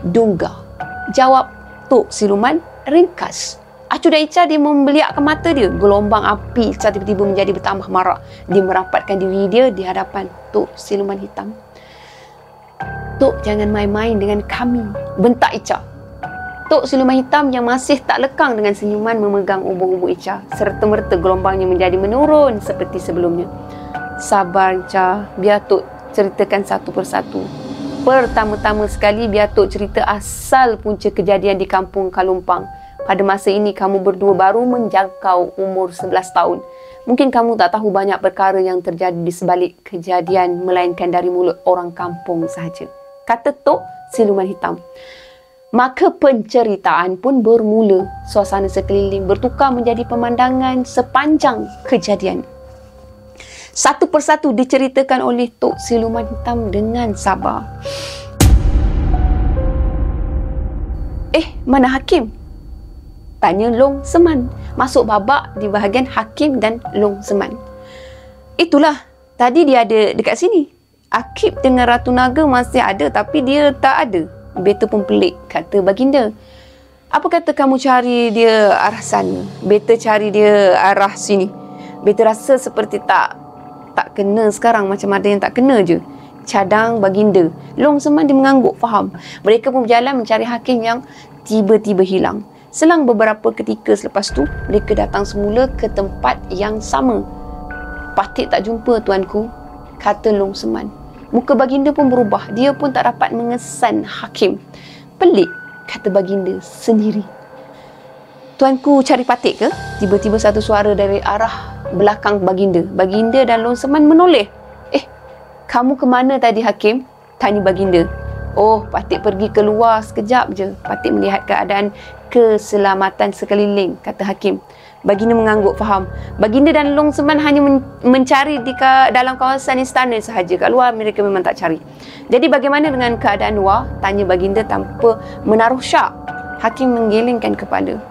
S1: Dungga, jawab Tok Siluman ringkas. Acu dan Ica dia membeliakkan mata dia. Gelombang api Ica tiba-tiba menjadi bertambah marah. Dia merapatkan diri dia di hadapan Tok Siluman Hitam. Tok jangan main-main dengan kami, bentak Ica. Tok Siluman Hitam yang masih tak lekang dengan senyuman memegang ubur-ubur Ica. Serta-merta gelombangnya menjadi menurun seperti sebelumnya. Sabar Ica, biar Tok ceritakan satu persatu. Pertama-tama sekali biar Tok cerita asal punca kejadian di kampung Kalumpang. Pada masa ini kamu berdua baru menjangkau umur 11 tahun. Mungkin kamu tak tahu banyak perkara yang terjadi di sebalik kejadian melainkan dari mulut orang kampung sahaja, kata Tok Siluman Hitam. Maka penceritaan pun bermula. Suasana sekeliling bertukar menjadi pemandangan sepanjang kejadian. Satu persatu diceritakan oleh Tok Siluman Hitam dengan sabar. Mana Hakim? Tanya Long Seman. Masuk babak di bahagian Hakim dan Long Seman. Itulah, tadi dia ada dekat sini. Akib dengan Ratu Naga masih ada tapi dia tak ada. Beta pun pelik, kata baginda. Apa kata kamu cari dia arah sana? Beta cari dia arah sini. Beta rasa seperti tak kena sekarang, macam ada yang tak kena je. Cadang baginda. Long Seman dia mengangguk faham. Mereka pun berjalan mencari Hakim yang tiba-tiba hilang. Selang beberapa ketika selepas tu, mereka datang semula ke tempat yang sama. Patik tak jumpa tuanku, kata Long Seman. Muka baginda pun berubah. Dia pun tak dapat mengesan Hakim. Pelik, kata baginda sendiri. Tuanku cari Patik ke? Tiba-tiba satu suara dari arah belakang baginda. Baginda dan Long Seman menoleh. Kamu ke mana tadi Hakim? Tanya baginda. Oh, Patik pergi keluar sekejap je. Patik melihat keadaan keselamatan sekeliling, kata Hakim. Baginda mengangguk faham. Baginda dan Long Seman hanya mencari di dalam kawasan istana sahaja. Kat luar mereka memang tak cari. Jadi bagaimana dengan keadaan luar? Tanya baginda tanpa menaruh syak. Hakim menggelengkan kepala.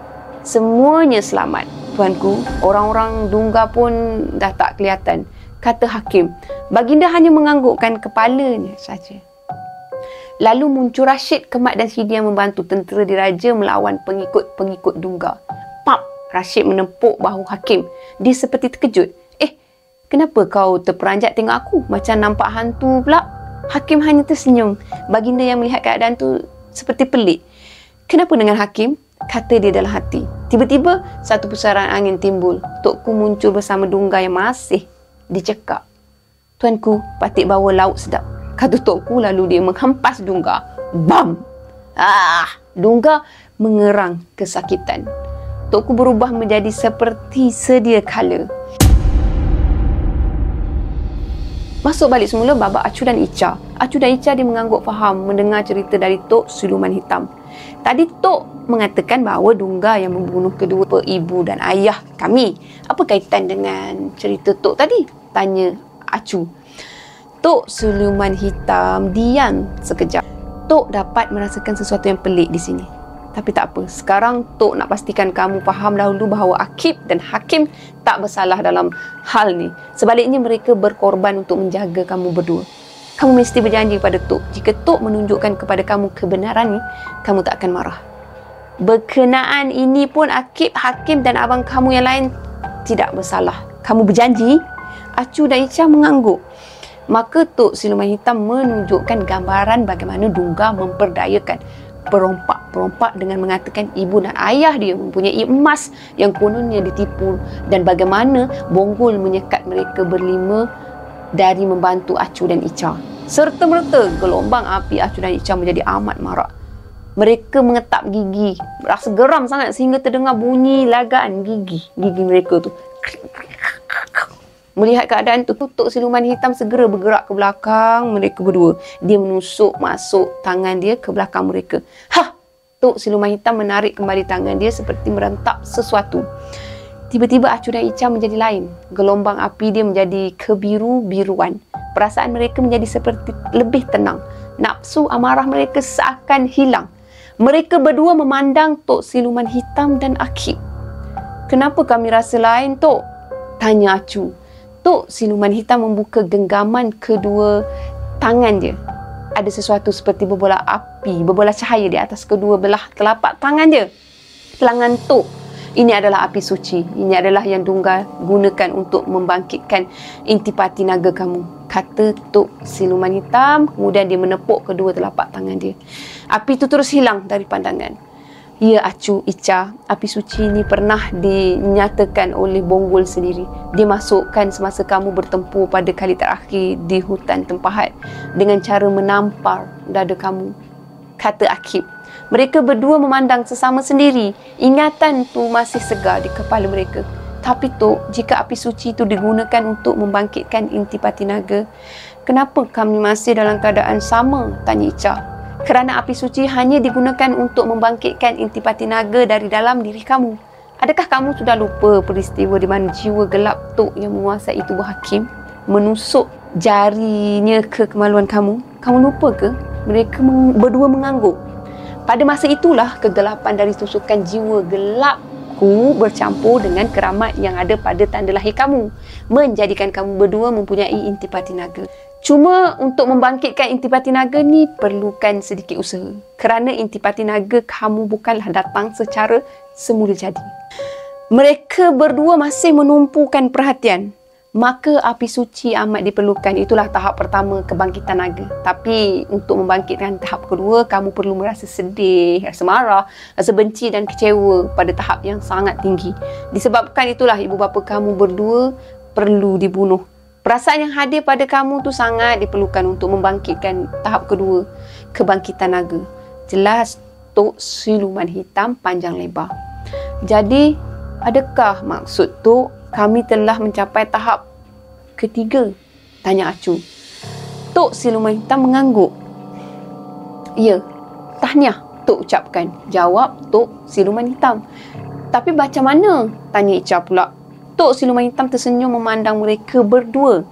S1: Semuanya selamat, tuanku. Orang-orang Dungga pun dah tak kelihatan, kata Hakim. Baginda hanya menganggukkan kepalanya saja. Lalu muncul Rashid, Kemat dan Sidi yang membantu tentera diraja melawan pengikut-pengikut Dungga. Pap! Rashid menepuk bahu Hakim. Dia seperti terkejut. Kenapa kau terperanjat tengok aku? Macam nampak hantu pula. Hakim hanya tersenyum. Baginda yang melihat keadaan tu seperti pelik. Kenapa dengan Hakim? Kata dia dalam hati. Tiba-tiba satu pusaran angin timbul. Tokku muncul bersama Dungga yang masih dicekak. Tuanku, Patik bawa lauk sedap, kata Tokku, lalu dia menghempas Dungga. Bam! Dungga mengerang kesakitan. Tokku berubah menjadi seperti sedia kala. Masuk balik semula babak Acu dan Ica. Acu dan Ica dia mengangguk faham mendengar cerita dari Tok Siluman Hitam. Tadi Tok mengatakan bahawa Dungga yang membunuh kedua ibu dan ayah kami. Apa kaitan dengan cerita Tok tadi? Tanya Acu. Tok Siluman Hitam diam sekejap. Tok dapat merasakan sesuatu yang pelik di sini. Tapi tak apa. Sekarang Tok nak pastikan kamu faham dahulu bahawa Akib dan Hakim tak bersalah dalam hal ni. Sebaliknya mereka berkorban untuk menjaga kamu berdua. Kamu mesti berjanji pada Tok. Jika Tok menunjukkan kepada kamu kebenaran ni, kamu tak akan marah. Berkenaan ini pun Akib, Hakim dan abang kamu yang lain tidak bersalah. Kamu berjanji? Acu dan Ica mengangguk. Maka Tok Siluman Hitam menunjukkan gambaran bagaimana Dungga memperdayakan perompak-perompak dengan mengatakan ibu dan ayah dia mempunyai emas yang kononnya ditipu, dan bagaimana Bonggol menyekat mereka berlima dari membantu Acu dan Ica. Serta-merta gelombang api Acu dan Ica menjadi amat marak. Mereka mengetap gigi, rasa geram sangat sehingga terdengar bunyi lagaan gigi mereka tu. Melihat keadaan tu, Tok Siluman Hitam segera bergerak ke belakang mereka berdua. Dia menusuk masuk tangan dia ke belakang mereka. Tok Siluman Hitam menarik kembali tangan dia seperti merentap sesuatu. Tiba-tiba Acu dan Ica menjadi lain. Gelombang api dia menjadi kebiru-biruan. Perasaan mereka menjadi seperti lebih tenang. Nafsu amarah mereka seakan hilang. Mereka berdua memandang Tok Siluman Hitam dan Akib. Kenapa kami rasa lain, Tok? Tanya Acu. Tok Siluman Hitam membuka genggaman kedua tangan dia. Ada sesuatu seperti berbola api, berbola cahaya di atas kedua belah telapak tangan dia. Tangan Tok, ini adalah api suci. Ini adalah yang Dungga gunakan untuk membangkitkan intipati naga kamu, kata Tok Siluman Hitam. Kemudian dia menepuk kedua telapak tangan dia. Api itu terus hilang dari pandangan. Ya Acu, Ica, api suci ni pernah dinyatakan oleh Bonggol sendiri. Dia masukkan semasa kamu bertempur pada kali terakhir di hutan Tempahat dengan cara menampar dada kamu, kata Akib. Mereka berdua memandang sesama sendiri. Ingatan tu masih segar di kepala mereka. Tapi Tok, jika api suci itu digunakan untuk membangkitkan intipati naga, kenapa kami masih dalam keadaan sama? Tanya Ica. Kerana api suci hanya digunakan untuk membangkitkan intipati naga dari dalam diri kamu. Adakah kamu sudah lupa peristiwa di mana jiwa gelap Tok yang menguasai tubuh Hakim menusuk jarinya ke kemaluan kamu? Kamu lupa ke? Mereka berdua mengangguk. Pada masa itulah kegelapan dari tusukan jiwa gelapku bercampur dengan keramat yang ada pada tanda lahir kamu, menjadikan kamu berdua mempunyai intipati naga. Cuma untuk membangkitkan intipati naga ni perlukan sedikit usaha. Kerana intipati naga kamu bukanlah datang secara semula jadi. Mereka berdua masih menumpukan perhatian. Maka api suci amat diperlukan. Itulah tahap pertama kebangkitan naga. Tapi untuk membangkitkan tahap kedua, kamu perlu merasa sedih, rasa marah, rasa benci dan kecewa pada tahap yang sangat tinggi. Disebabkan itulah ibu bapa kamu berdua perlu dibunuh. Perasaan yang hadir pada kamu tu sangat diperlukan untuk membangkitkan tahap kedua, kebangkitan naga. Jelas Tok siluman hitam panjang lebar. Jadi, adakah maksud Tok kami telah mencapai tahap ketiga? Tanya Acu. Tok siluman hitam mengangguk. Ya, tahniah Tok ucapkan. Jawab Tok siluman hitam. Tapi macam mana? Tanya Ica pula. Tok siluman hitam tersenyum memandang mereka berdua.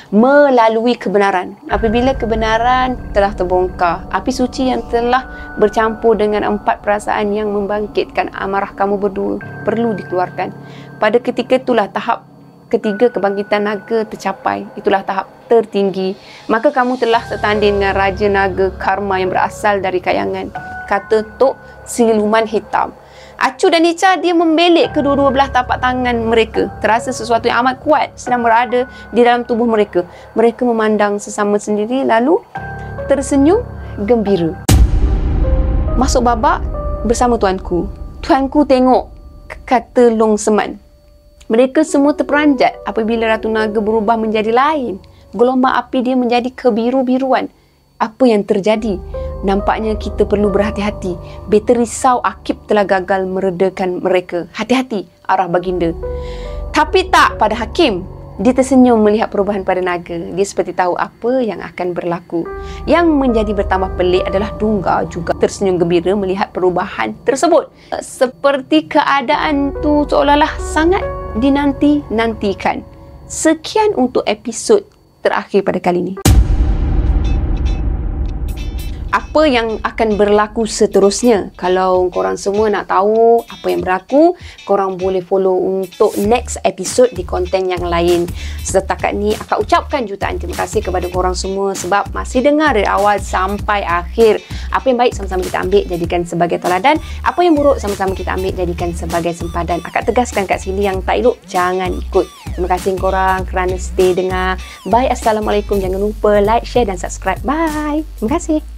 S1: Melalui kebenaran. Apabila kebenaran telah terbongkar, api suci yang telah bercampur dengan 4 perasaan yang membangkitkan amarah kamu berdua perlu dikeluarkan. Pada ketika itulah tahap ketiga kebangkitan naga tercapai. Itulah tahap tertinggi. Maka kamu telah setanding dengan Raja Naga Karma yang berasal dari kayangan, kata Tok siluman hitam. Acu dan Ica dia membelik kedua-dua belah tapak tangan mereka. Terasa sesuatu yang amat kuat sedang berada di dalam tubuh mereka. Mereka memandang sesama sendiri lalu tersenyum gembira. Masuk babak bersama tuanku. Tuanku tengok, kata Long Seman. Mereka semua terperanjat apabila Ratu Naga berubah menjadi lain. Gelombang api dia menjadi kebiru-biruan. Apa yang terjadi? Nampaknya kita perlu berhati-hati. Beta risau Akib telah gagal meredakan mereka. Hati-hati, arah baginda. Tapi tak pada Hakim. Dia tersenyum melihat perubahan pada naga. Dia seperti tahu apa yang akan berlaku. Yang menjadi bertambah pelik adalah Dungga juga tersenyum gembira melihat perubahan tersebut. Seperti keadaan tu seolah-olah sangat dinanti-nantikan. Sekian untuk episod terakhir pada kali ini. Apa yang akan berlaku seterusnya? Kalau korang semua nak tahu apa yang berlaku, korang boleh follow untuk next episode di konten yang lain. Setakat ni, akak ucapkan jutaan terima kasih kepada korang semua sebab masih dengar dari awal sampai akhir. Apa yang baik sama-sama kita ambil jadikan sebagai teladan. Apa yang buruk sama-sama kita ambil jadikan sebagai sempadan. Akak tegaskan kat sini yang tak elok, jangan ikut. Terima kasih korang kerana stay dengar. Bye, Assalamualaikum. Jangan lupa like, share dan subscribe. Bye. Terima kasih.